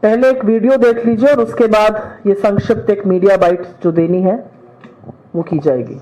पहले एक वीडियो देख लीजिए और उसके बाद ये संक्षिप्त एक मीडिया बाइट जो देनी है वो की जाएगी।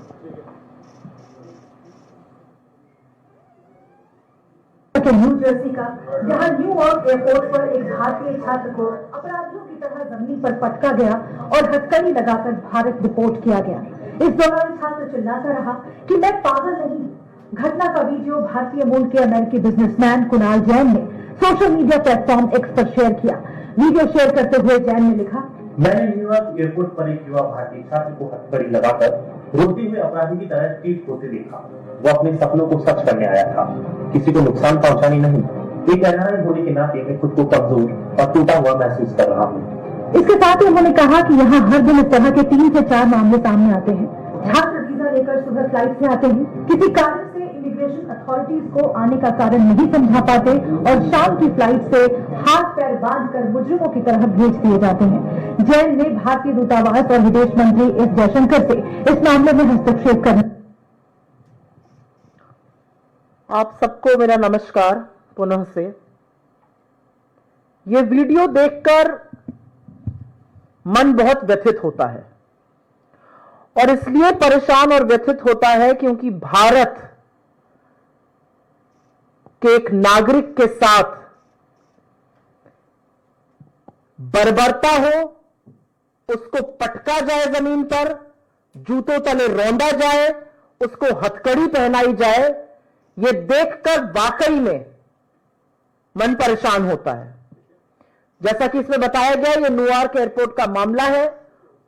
न्यू जर्सी का, जहां न्यूयॉर्क एयरपोर्ट पर एक भारतीय छात्र को अपराधियों की तरह जमीन पर पटका गया और हथकड़ी लगाकर भारत डिपोर्ट किया गया। इस दौरान छात्र चिल्लाता रहा कि मैं पागल नहीं। घटना का वीडियो भारतीय मूल के अमेरिकी बिजनेसमैन कुणाल जैन ने सोशल मीडिया प्लेटफॉर्म एक्स पर शेयर किया। वीडियो शेयर करते हुए जैन ने लिखा, मैंने न्यूयॉर्क एयरपोर्ट पर एक युवा भारतीय छात्र को हथकड़ी लगाकर रोते हुए अपराधी की तरह ट्रीट होते देखा। वो अपने सपनों को सच करने आया था, किसी को नुकसान पहुंचाने नहीं। एक एनआरआई होने के नाते मैं खुद को कमजोर और टूटा हुआ महसूस कर रहा हूँ। इसके साथ ही उन्होंने कहा कि यहाँ हर दिन इस तरह के 3 से 4 मामले सामने आते हैं। छात्र वीजा लेकर सुबह फ्लाइट से आते हैं, किसी कारण से इमिग्रेशन अथॉरिटीज को आने का कारण नहीं समझा पाते और शाम की फ्लाइट से हाथ पैर बांधकर मुजरिमों की तरह भेज दिए जाते हैं। जैन ने भारतीय दूतावास और विदेश मंत्री एस जयशंकर से इस मामले में हस्तक्षेप करने। आप सबको मेरा नमस्कार पुनः से। ये वीडियो देखकर मन बहुत व्यथित होता है और इसलिए परेशान और व्यथित होता है क्योंकि भारत के एक नागरिक के साथ बर्बरता हो, उसको पटका जाए जमीन पर, जूतों तले रौंदा जाए, उसको हथकड़ी पहनाई जाए, ये देखकर वाकई में मन परेशान होता है। जैसा कि इसमें बताया गया, ये न्यूयॉर्क एयरपोर्ट का मामला है।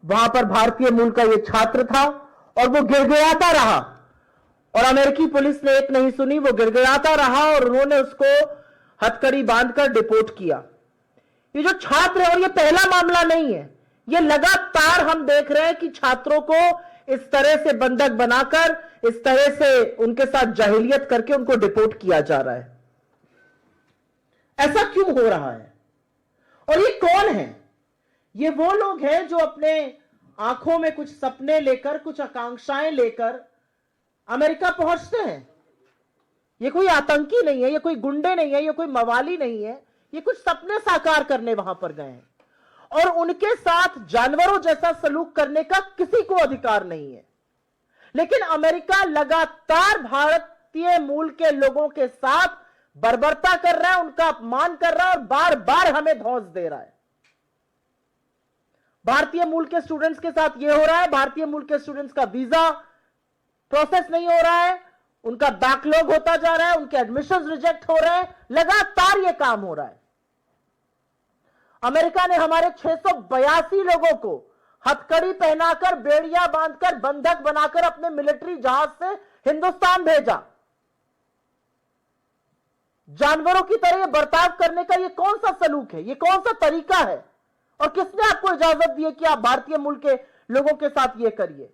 वहां पर भारतीय मूल का ये छात्र था और वो गिड़गिड़ाता रहा और अमेरिकी पुलिस ने एक नहीं सुनी, वो गिड़गिड़ाता रहा और उन्होंने उसको हथकड़ी बांधकर डिपोर्ट किया। ये जो छात्र है, और ये पहला मामला नहीं है, ये लगातार हम देख रहे हैं कि छात्रों को इस तरह से बंधक बनाकर, इस तरह से उनके साथ जाहिलियत करके उनको डिपोर्ट किया जा रहा है। ऐसा क्यों हो रहा है? और ये कौन है? ये वो लोग हैं जो अपने आंखों में कुछ सपने लेकर, कुछ आकांक्षाएं लेकर अमेरिका पहुंचते हैं। ये कोई आतंकी नहीं है, ये कोई गुंडे नहीं है, ये कोई मवाली नहीं है, ये कुछ सपने साकार करने वहां पर गए हैं और उनके साथ जानवरों जैसा सलूक करने का किसी को अधिकार नहीं है। लेकिन अमेरिका लगातार भारतीय मूल के लोगों के साथ बर्बरता कर रहा है, उनका अपमान कर रहा है और बार बार हमें धौंस दे रहा है। भारतीय मूल के स्टूडेंट्स के साथ यह हो रहा है, भारतीय मूल के स्टूडेंट्स का वीजा प्रोसेस नहीं हो रहा है, उनका बैकलॉग होता जा रहा है, उनके एडमिशंस रिजेक्ट हो रहे हैं, लगातार यह काम हो रहा है। अमेरिका ने हमारे 682 लोगों को हथकड़ी पहनाकर, बेड़ियां बांधकर, बंधक बनाकर अपने मिलिट्री जहाज से हिंदुस्तान भेजा। जानवरों की तरह बर्ताव करने का यह कौन सा सलूक है? यह कौन सा तरीका है? और किसने आपको इजाजत दी है कि आप भारतीय मूल के लोगों के साथ यह करिए?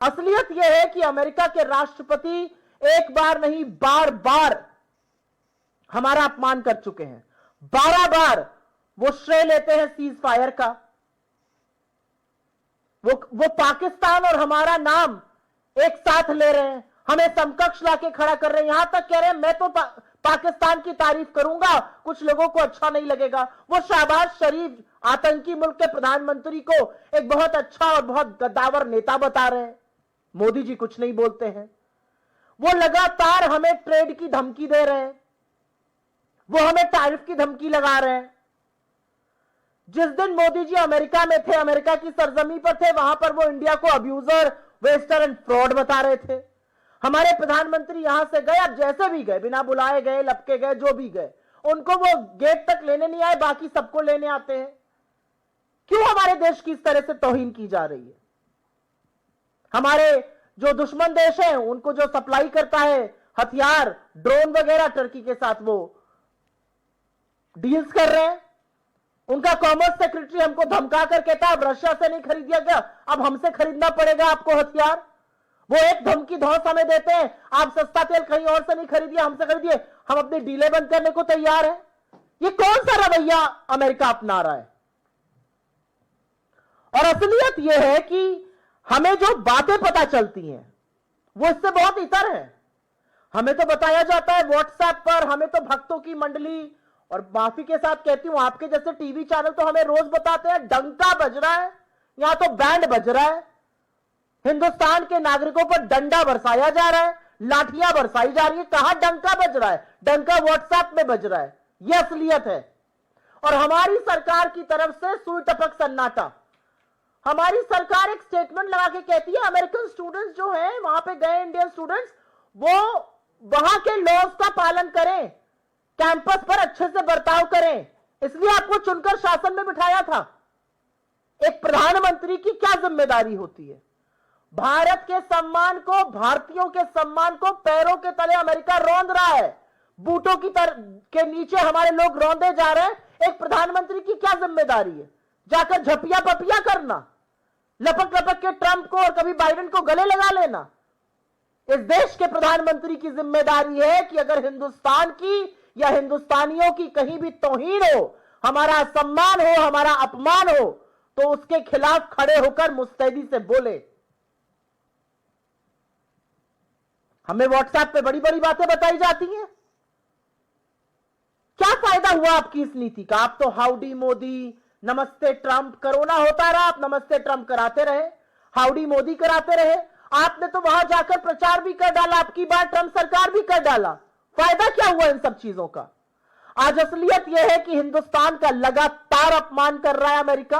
असलियत यह है कि अमेरिका के राष्ट्रपति एक बार नहीं, बार बार हमारा अपमान कर चुके हैं। 12 बार वो श्रेय लेते हैं सीज फायर का। वो पाकिस्तान और हमारा नाम एक साथ ले रहे हैं, हमें समकक्ष लाके खड़ा कर रहे हैं। यहां तक कह रहे हैं मैं तो पाकिस्तान की तारीफ करूंगा, कुछ लोगों को अच्छा नहीं लगेगा। वो शहबाज शरीफ आतंकी मुल्क के प्रधानमंत्री को एक बहुत अच्छा और बहुत गद्दावर नेता बता रहे हैं। मोदी जी कुछ नहीं बोलते हैं। वो लगातार हमें ट्रेड की धमकी दे रहे हैं, वो हमें टैरिफ की धमकी लगा रहे हैं। जिस दिन मोदी जी अमेरिका में थे, अमेरिका की सरजमी पर थे, वहां पर वो इंडिया को अब्यूजर, वेस्टर एंड फ्रॉड बता रहे थे। हमारे प्रधानमंत्री यहां से गए, अब जैसे भी गए, बिना बुलाए गए, लपके गए, जो भी गए, उनको वो गेट तक लेने नहीं आए, बाकी सबको लेने आते हैं। क्यों हमारे देश की इस तरह से तौहीन की जा रही है? हमारे जो दुश्मन देश है उनको जो सप्लाई करता है हथियार, ड्रोन वगैरह, टर्की के साथ वो डील्स कर रहे हैं। उनका कॉमर्स सेक्रेटरी हमको धमका कर कहता है अब रशिया से नहीं खरीदिया गया, अब हमसे खरीदना पड़ेगा आपको हथियार। वो एक धमकी धौंस हमें देते हैं, आप सस्ता तेल कहीं और से नहीं खरीदिए, हमसे खरीदिए, हम अपनी डीलें बंद करने को तैयार हैं। ये कौन सा रवैया अमेरिका अपना रहा है? और असलियत यह है कि हमें जो बातें पता चलती हैं वो इससे बहुत इतर है। हमें तो बताया जाता है व्हाट्सएप पर, हमें तो भक्तों की मंडली और माफी के साथ कहती हूं, आपके जैसे टीवी चैनल तो हमें रोज बताते हैं डंका बज रहा है, यहां तो बैंड बज रहा है, हिंदुस्तान के नागरिकों पर डंडा बरसाया जा रहा है, लाठियां बरसाई जा रही है। कहां डंका बज रहा है? डंका व्हाट्सएप में बज रहा है। यह असलियत है। और हमारी सरकार की तरफ से सुई टपक सन्नाटा। हमारी सरकार एक स्टेटमेंट लगा के कहती है अमेरिकन स्टूडेंट्स जो हैं वहां पे गए इंडियन स्टूडेंट्स, वो वहां के लॉज का पालन करें, कैंपस पर अच्छे से बर्ताव करें, इसलिए आपको चुनकर शासन में बिठाया था। एक प्रधानमंत्री की क्या जिम्मेदारी होती है? भारत के सम्मान को, भारतीयों के सम्मान को पैरों के तले अमेरिका रौंद रहा है, बूटों के नीचे हमारे लोग रौंदे जा रहे हैं। एक प्रधानमंत्री की क्या जिम्मेदारी है? जाकर झपिया पपिया करना, लपक लपक के ट्रंप को और कभी बाइडेन को गले लगा लेना। इस देश के प्रधानमंत्री की जिम्मेदारी है कि अगर हिंदुस्तान की या हिंदुस्तानियों की कहीं भी तौहीन हो, हमारा सम्मान हो, हमारा अपमान हो, तो उसके खिलाफ खड़े होकर मुस्तैदी से बोले। हमें व्हाट्सएप पे बड़ी बड़ी बातें बताई जाती हैं। क्या फायदा हुआ आपकी इस नीति का? आप तो हाउडी मोदी, नमस्ते ट्रंप, कोरोना होता रहा, आप नमस्ते ट्रंप कराते रहे, हाउडी मोदी कराते रहे। आपने तो वहां जाकर प्रचार भी कर डाला, आपकी बार ट्रंप सरकार भी कर डाला। फायदा क्या हुआ इन सब चीजों का? आज असलियत यह है कि हिंदुस्तान का लगातार अपमान कर रहा है अमेरिका।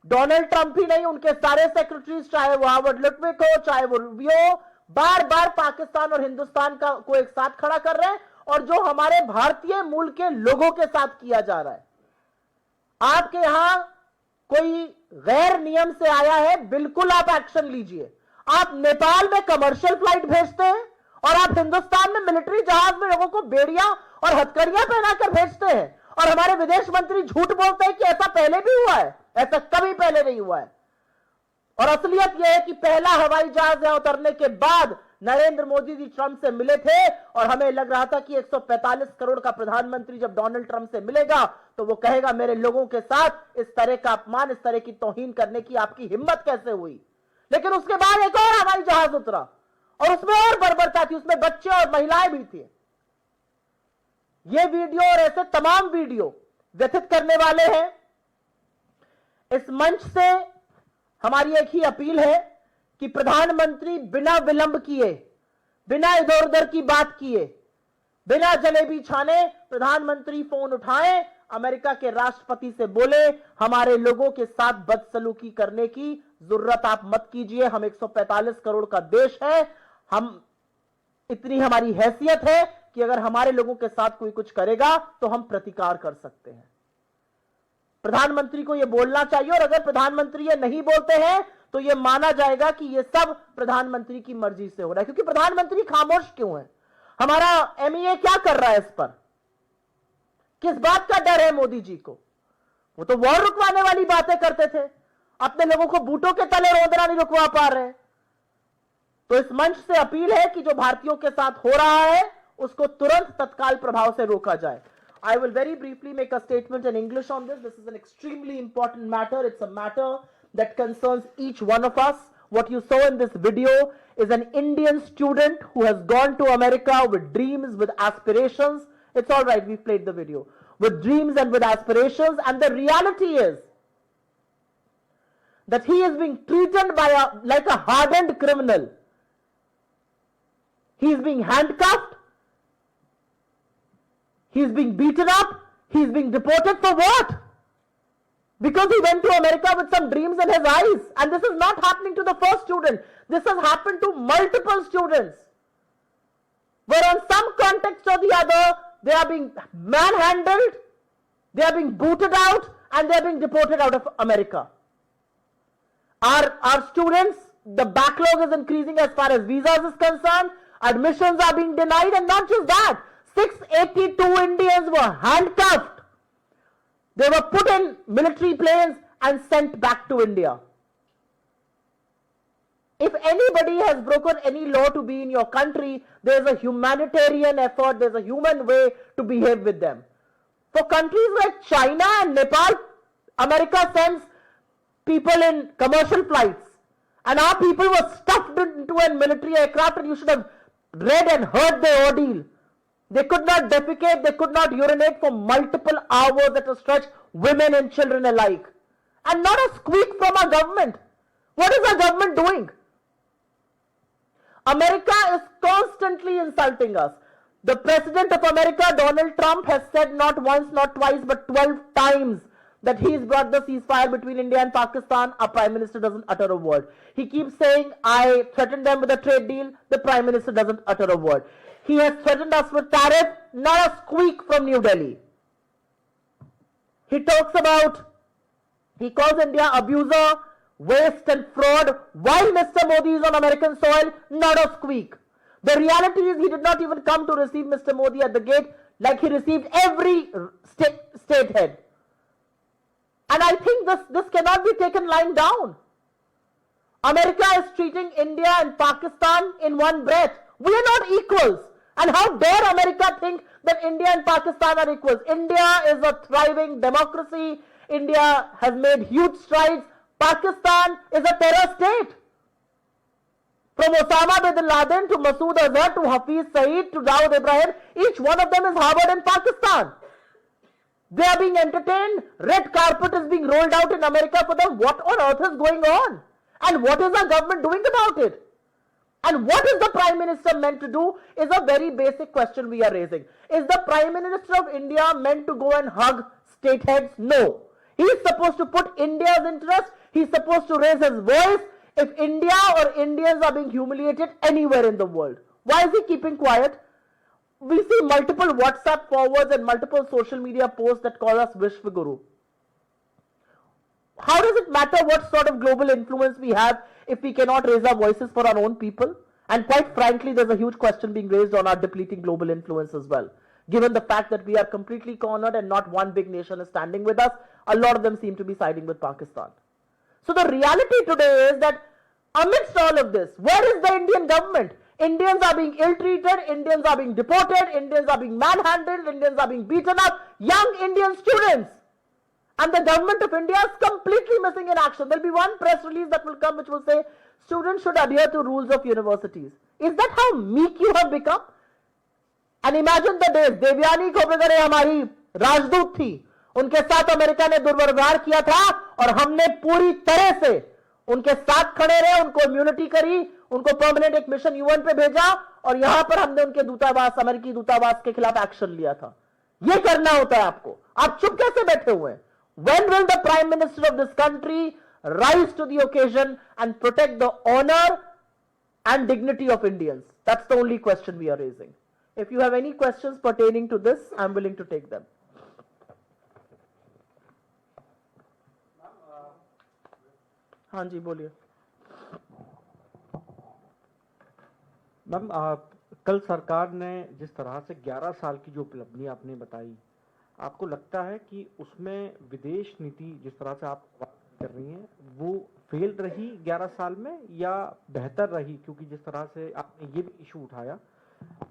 डोनाल्ड ट्रंप ही नहीं, उनके सारे सेक्रेटरीज, चाहे वो हार्वर्ड लुटविक हो, चाहे वो रूबियो, बार बार पाकिस्तान और हिंदुस्तान को एक साथ खड़ा कर रहे हैं, और जो हमारे भारतीय मूल के लोगों के साथ किया जा रहा है। आपके यहां कोई गैर नियम से आया है, बिल्कुल आप एक्शन लीजिए। आप नेपाल में कमर्शियल फ्लाइट भेजते हैं और आप हिंदुस्तान में मिलिट्री जहाज में लोगों को बेड़ियां और हथकड़ियां पहनाकर भेजते हैं, और हमारे विदेश मंत्री झूठ बोलते हैं कि ऐसा पहले भी हुआ है। ऐसा कभी पहले नहीं हुआ है। और असलियत यह है कि पहला हवाई जहाज यहां उतरने के बाद नरेंद्र मोदी जी ट्रंप से मिले थे, और हमें लग रहा था कि 145 करोड़ का प्रधानमंत्री जब डोनाल्ड ट्रंप से मिलेगा तो वो कहेगा मेरे लोगों के साथ इस तरह का अपमान, इस तरह की तौहीन करने की आपकी हिम्मत कैसे हुई। लेकिन उसके बाद एक और हवाई जहाज उतरा और उसमें और बर्बरता थी, उसमें बच्चे और महिलाएं भी थी। ये वीडियो और ऐसे तमाम वीडियो व्यथित करने वाले हैं। इस मंच से हमारी एक ही अपील है कि प्रधानमंत्री बिना विलंब किए, बिना इधर उधर की बात किए, बिना जलेबी छाने प्रधानमंत्री फोन उठाएं, अमेरिका के राष्ट्रपति से बोले हमारे लोगों के साथ बदसलूकी करने की जरूरत आप मत कीजिए। हम 145 करोड़ का देश है, हम इतनी हमारी हैसियत है कि अगर हमारे लोगों के साथ कोई कुछ करेगा तो हम प्रतिकार कर सकते हैं। प्रधानमंत्री को यह बोलना चाहिए, और अगर प्रधानमंत्री ये नहीं बोलते हैं तो यह माना जाएगा कि यह सब प्रधानमंत्री की मर्जी से हो रहा है। क्योंकि प्रधानमंत्री खामोश क्यों है? हमारा एमईए क्या कर रहा है इस पर? किस बात का डर है मोदी जी को? वो तो वॉर रुकवाने वाली बातें करते थे, अपने लोगों को बूटों के तले रोंदना नहीं रुकवा पा रहे। तो इस मंच से अपील है कि जो भारतीयों के साथ हो रहा है उसको तुरंत तत्काल प्रभाव से रोका जाए। I will very briefly make a statement in English on this. This is an extremely important matter. It's a matter that concerns each one of us. What you saw in this video is an Indian student who has gone to America with dreams, with aspirations. It's all right, we've played the video. With dreams and with aspirations, and the reality is that he is being treated like a hardened criminal. He is being handcuffed. He's being beaten up. He's being deported for what? Because he went to America with some dreams in his eyes. And this is not happening to the first student. This has happened to multiple students. Where on some context or the other, they are being manhandled, they are being booted out, and they are being deported out of America. Our students, the backlog is increasing as far as visas is concerned. Admissions are being denied, and not just that. 682 Indians were handcuffed. They were put in military planes and sent back to India. If anybody has broken any law to be in your country, there is a humanitarian effort, there is a human way to behave with them. For countries like China and Nepal, America sends people in commercial flights, and our people were stuffed into a military aircraft, and you should have read and heard the ordeal. They could not defecate, they could not urinate for multiple hours at a stretch, women and children alike. And not a squeak from our government. What is our government doing? America is constantly insulting us. The President of America, Donald Trump, has said not once, not twice, but 12 times that he's brought the ceasefire between India and Pakistan. Our Prime Minister doesn't utter a word. He keeps saying, I threatened them with a trade deal. The Prime Minister doesn't utter a word. He has threatened us with tariff, not a squeak from New Delhi. He talks about, he calls India abuser, waste and fraud, while Mr. Modi is on American soil, not a squeak. The reality is he did not even come to receive Mr. Modi at the gate like he received every state head. And I think this cannot be taken lying down. America is treating India and Pakistan in one breath. We are not equals. And how dare America think that India and Pakistan are equals? India is a thriving democracy. India has made huge strides. Pakistan is a terror state. From Osama bin Laden to Masood Azhar to Hafiz Saeed to Dawood Ibrahim, each one of them is harbored in Pakistan. They are being entertained. Red carpet is being rolled out in America for them. What on earth is going on? And what is our government doing about it? And what is the Prime Minister meant to do is a very basic question we are raising. Is the Prime Minister of India meant to go and hug state heads? No. He is supposed to put India's interest. He is supposed to raise his voice if India or Indians are being humiliated anywhere in the world. Why is he keeping quiet? We see multiple WhatsApp forwards and multiple social media posts that call us Vishwaguru. How does it matter what sort of global influence we have if we cannot raise our voices for our own people? And quite frankly, there's a huge question being raised on our depleting global influence as well. Given the fact that we are completely cornered and not one big nation is standing with us, a lot of them seem to be siding with Pakistan. So the reality today is that amidst all of this, where is the Indian government? Indians are being ill-treated, Indians are being deported, Indians are being manhandled, Indians are being beaten up, young Indian students. And the government of India is completely missing in action. There will be one press release that will come which will say, students should adhere to rules of universities. Is that how meek you have become? And imagine the days, Devyani Khobregare हमारी राजदूत थी, उनके साथ America ने दुर्व्यवहार किया था और हमने पूरी तरह से उनके साथ खड़े रहे, उनको इम्यूनिटी करी, उनको परमानेंट एक मिशन यूएन पे भेजा और यहां पर हमने उनके दूतावास, अमेरिकी दूतावास के खिलाफ एक्शन लिया था. ये करना होता है आपको. आप चुप कैसे बैठे हुए हैं? When will the Prime Minister of this country rise to the occasion and protect the honor and dignity of Indians? That's the only question we are raising. If you have any questions pertaining to this, I'm willing to take them. हाँ जी बोलिए. Ma'am, कल सरकार ने जिस तरह से 11 साल की जो उपलब्धि आपने बताई, आपको लगता है कि उसमें विदेश नीति जिस तरह से आप बात कर रही हैं वो फेल रही 11 साल में या बेहतर रही? क्योंकि जिस तरह से आपने ये भी इशू उठाया,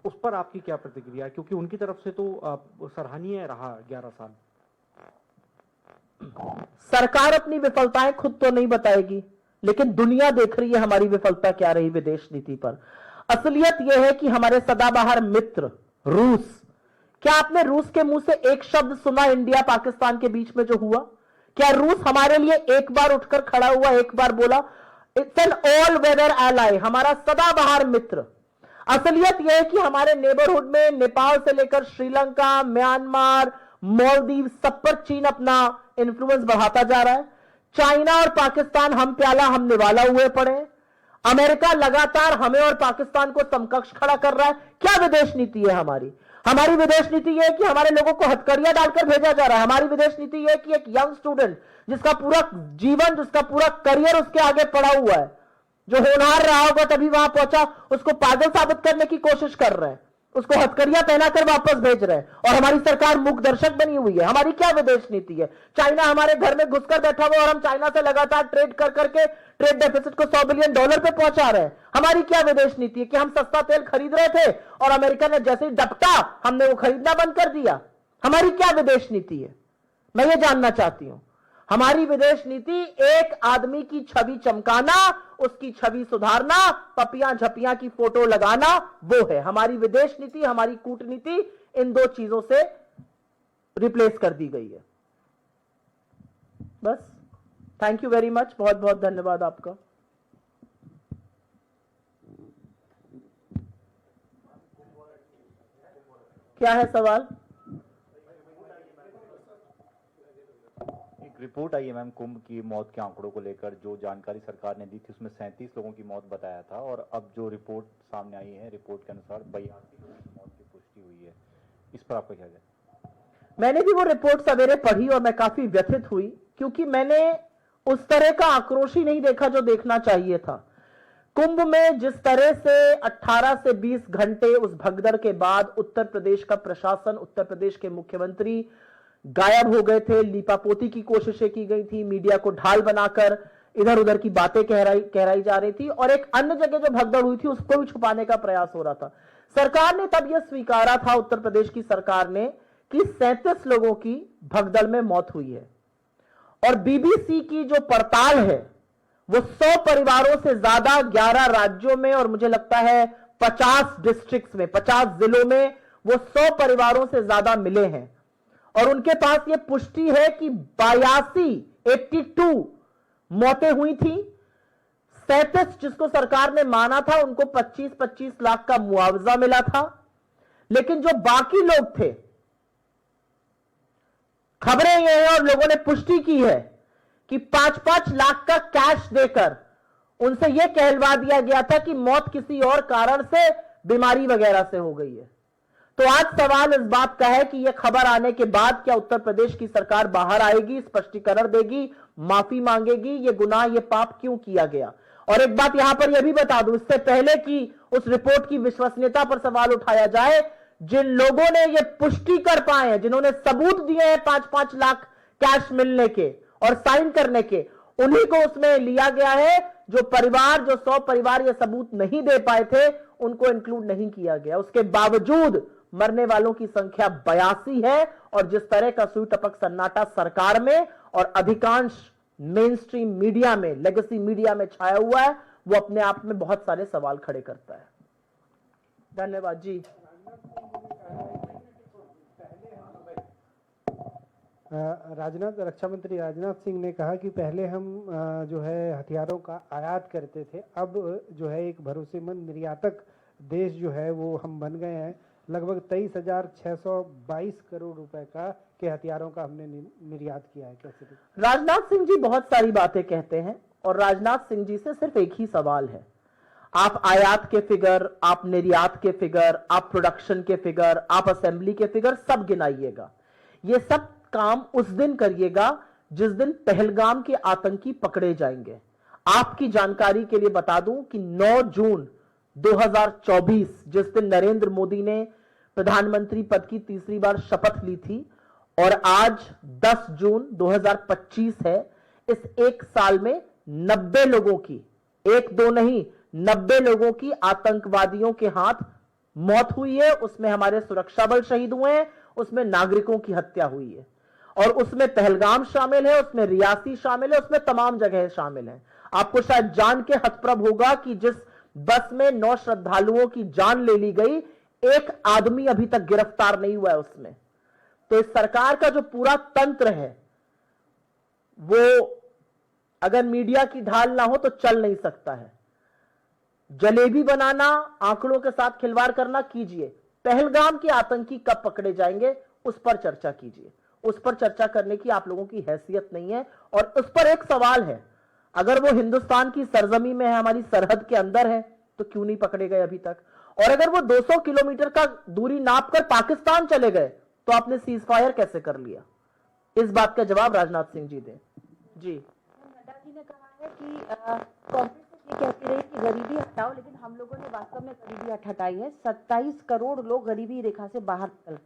उस पर आपकी क्या प्रतिक्रिया है? क्योंकि उनकी तरफ से तो सराहनीय रहा 11 साल. सरकार अपनी विफलताएं खुद तो नहीं बताएगी, लेकिन दुनिया देख रही है हमारी विफलता क्या रही विदेश नीति पर. असलियत यह है कि हमारे सदाबहार मित्र रूस, क्या आपने रूस के मुंह से एक शब्द सुना इंडिया पाकिस्तान के बीच में जो हुआ? क्या रूस हमारे लिए एक बार उठकर खड़ा हुआ, एक बार बोला? It's an all weather ally, हमारा सदाबहार मित्र. असलियत यह है कि हमारे नेबरहुड में नेपाल से लेकर श्रीलंका, म्यांमार, मालदीव, सब पर चीन अपना इन्फ्लुएंस बढ़ाता जा रहा है. चाइना और पाकिस्तान हम प्याला हम निवाला हुए पड़े. अमेरिका लगातार हमें और पाकिस्तान को समकक्ष खड़ा कर रहा है. क्या विदेश नीति है हमारी? हमारी विदेश नीति यह है कि हमारे लोगों को हथकड़ियां डालकर भेजा जा रहा है. हमारी विदेश नीति यह है कि एक यंग स्टूडेंट जिसका पूरा जीवन, जिसका पूरा करियर उसके आगे पड़ा हुआ है, जो होनहार रहा होगा तभी वहां पहुंचा, उसको पागल साबित करने की कोशिश कर रहे हैं, उसको हथकड़ियां पहनाकर वापस भेज रहे हैं. और हमारी सरकार मूक दर्शक बनी हुई है. हमारी क्या विदेश नीति है? चाइना हमारे घर में घुसकर बैठा हुआ और हम चाइना से लगातार ट्रेड कर करके ट्रेड डेफिसिट को $100 बिलियन पे पहुंचा रहे हैं. हमारी क्या विदेश नीति है कि हम सस्ता तेल खरीद रहे थे और अमेरिका ने जैसे ही डपटा हमने वो खरीदना बंद कर दिया? हमारी क्या विदेश नीति है? मैं ये जानना चाहती हूं. हमारी विदेश नीति एक आदमी की छवि चमकाना, उसकी छवि सुधारना, पपियां झपियां की फोटो लगाना, वो है हमारी विदेश नीति। हमारी कूटनीति इन दो चीजों से रिप्लेस कर दी गई है। बस, थैंक यू वेरी मच, बहुत बहुत धन्यवाद आपका। क्या है सवाल? एक रिपोर्ट आई है मैम कुंभ की मौत के आंकड़ों को लेकर, जो जानकारी सरकार ने दी थी उसमें 37 लोगों की मौत बताया था, और अब जो रिपोर्ट सामने आई है रिपोर्ट के अनुसार 82 लोगों की मौत की पुष्टि हुई है। इस पर आपका क्या कहना? मैंने भी वो रिपोर्ट सवेरे पढ़ी और मैं काफी व्यथित हुई, क्योंकि मैंने उस तरह का आक्रोश ही नहीं देखा जो देखना चाहिए था। कुंभ में जिस तरह से 18 से 20 घंटे उस भगदड़ के बाद उत्तर प्रदेश का प्रशासन, उत्तर प्रदेश के मुख्यमंत्री गायब हो गए थे, लीपापोती की कोशिशें की गई थी, मीडिया को ढाल बनाकर इधर उधर की बातें कहराई जा रही थी, और एक अन्य जगह जो भगदड़ हुई थी उसको भी छुपाने का प्रयास हो रहा था। सरकार ने तब यह स्वीकारा था, उत्तर प्रदेश की सरकार ने, कि 37 लोगों की भगदड़ में मौत हुई है। और बीबीसी की जो पड़ताल है वो 100 परिवारों से ज्यादा 11 राज्यों में और मुझे लगता है 50 डिस्ट्रिक्ट्स में, 50 जिलों में वो 100 परिवारों से ज्यादा मिले हैं, और उनके पास ये पुष्टि है कि 82 मौतें हुई थी। 37 जिसको सरकार ने माना था उनको 25-25 लाख का मुआवजा मिला था, लेकिन जो बाकी लोग थे, खबरें ये हैं और लोगों ने पुष्टि की है कि 5-5 लाख का कैश देकर उनसे यह कहलवा दिया गया था कि मौत किसी और कारण से, बीमारी वगैरह से हो गई है। तो आज सवाल इस बात का है कि यह खबर आने के बाद क्या उत्तर प्रदेश की सरकार बाहर आएगी, स्पष्टीकरण देगी, माफी मांगेगी, यह गुनाह, यह पाप क्यों किया गया। और एक बात यहां पर यह भी बता दूं, इससे पहले कि उस रिपोर्ट की विश्वसनीयता पर सवाल उठाया जाए, जिन लोगों ने यह पुष्टि कर पाए हैं, जिन्होंने सबूत दिए हैं 5-5 लाख कैश मिलने के और साइन करने के, उन्हीं को उसमें लिया गया है। जो परिवार, जो 100 परिवार ये सबूत नहीं दे पाए थे, उनको इंक्लूड नहीं किया गया। उसके बावजूद मरने वालों की संख्या 82 है, और जिस तरह का सुई टपक सन्नाटा सरकार में और अधिकांश मेन स्ट्रीम मीडिया में, लेगेसी मीडिया में छाया हुआ है, वो अपने आप में बहुत सारे सवाल खड़े करता है। धन्यवाद जी। रक्षा मंत्री राजनाथ सिंह ने कहा कि पहले हम जो है हथियारों का आयात करते थे, अब जो है एक भरोसेमंद निर्यातक देश जो है वो हम बन गए हैं। लगभग 23,622 करोड़ रुपए का के हथियारों का हमने निर्यात किया है। कैसे? राजनाथ सिंह जी बहुत सारी बातें कहते हैं, और राजनाथ सिंह जी से सिर्फ एक ही सवाल है, आप आयात के फिगर, आप निर्यात के फिगर, आप प्रोडक्शन के फिगर, आप असेंबली के फिगर सब गिनाइएगा। ये सब काम उस दिन करिएगा जिस दिन पहलगाम के आतंकी पकड़े जाएंगे। आपकी जानकारी के लिए बता दूं कि 9 जून 2024 जिस दिन नरेंद्र मोदी ने प्रधानमंत्री पद की तीसरी बार शपथ ली थी, और आज 10 जून 2025 है, इस एक साल में 90 लोगों की, 1-2 नहीं 90 लोगों की आतंकवादियों के हाथ मौत हुई है। उसमें हमारे सुरक्षा बल शहीद हुए हैं, उसमें नागरिकों की हत्या हुई है, और उसमें पहलगाम शामिल है, उसमें रियासी शामिल है, उसमें तमाम जगह शामिल है। आपको शायद जान के हतप्रभ होगा कि जिस बस में 9 श्रद्धालुओं की जान ले ली गई, एक आदमी अभी तक गिरफ्तार नहीं हुआ है उसमें। तो इस सरकार का जो पूरा तंत्र है वो अगर मीडिया की ढाल ना हो तो चल नहीं सकता है। जलेबी बनाना, आंकड़ों के साथ खिलवाड़ करना कीजिए, पहलगाम के आतंकी कब पकड़े जाएंगे उस पर चर्चा कीजिए। उस पर चर्चा करने की आप लोगों की हैसियत नहीं है। और उस पर एक सवाल है, अगर वो हिंदुस्तान की सरजमी में है, हमारी सरहद के अंदर है, तो क्यों नहीं पकड़े गए अभी तक? और अगर वो 200 किलोमीटर का दूरी नाप कर पाकिस्तान चले गए तो आपने सीज फायर कैसे कर लिया? इस बात का जवाब राजनाथ सिंह जी दें। जी। नड्डा जी ने कहा है कि कांग्रेस ये कहती रही कि गरीबी हटाओ, लेकिन हम लोगों ने वास्तव में गरीबी हटाई है। 27 करोड़ लोग गरीबी रेखा से बाहर निकल।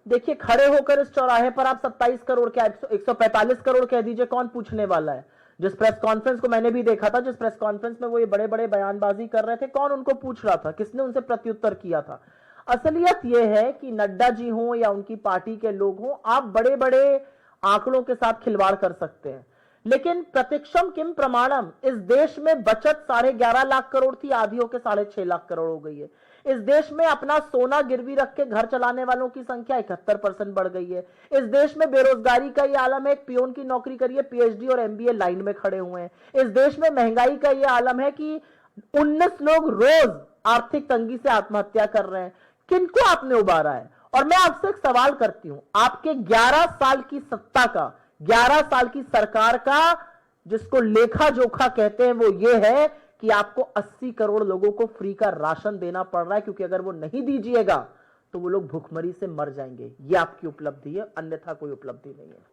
देखिए, खड़े होकर इस चौराहे पर आप 27 करोड़ क्या 145 करोड़ कह दीजिए, कौन पूछने वाला है? जिस प्रेस कॉन्फ्रेंस को मैंने भी देखा था, जिस प्रेस कॉन्फ्रेंस में वो ये बड़े बड़े बयानबाजी कर रहे थे, कौन उनको पूछ रहा था? किसने उनसे प्रत्युत्तर किया था? असलियत यह है कि नड्डा जी हों या उनकी पार्टी के लोग हों, आप बड़े बड़े आंकड़ों के साथ खिलवाड़ कर सकते हैं। लेकिन प्रत्यक्षम किम प्रमाणम, इस देश में बचत 11.5 लाख करोड़ थी, आधी होकर 6.5 लाख करोड़ हो गई है। इस देश में अपना सोना गिरवी रख के घर चलाने वालों की संख्या 71% बढ़ गई है। इस देश में बेरोजगारी का ये आलम है, एक पियोन की नौकरी करिए, पीएचडी और एमबीए लाइन में खड़े हुए हैं। इस देश में महंगाई का ये आलम है कि 19 लोग रोज आर्थिक तंगी से आत्महत्या कर रहे हैं। किनको आपने उबारा है? और मैं आपसे एक सवाल करती हूं, आपके 11 साल की सत्ता का, 11 साल की सरकार का जिसको लेखा जोखा कहते हैं वो ये है कि आपको 80 करोड़ लोगों को फ्री का राशन देना पड़ रहा है, क्योंकि अगर वो नहीं दीजिएगा तो वो लोग भूखमरी से मर जाएंगे। ये आपकी उपलब्धि है, अन्यथा कोई उपलब्धि नहीं है।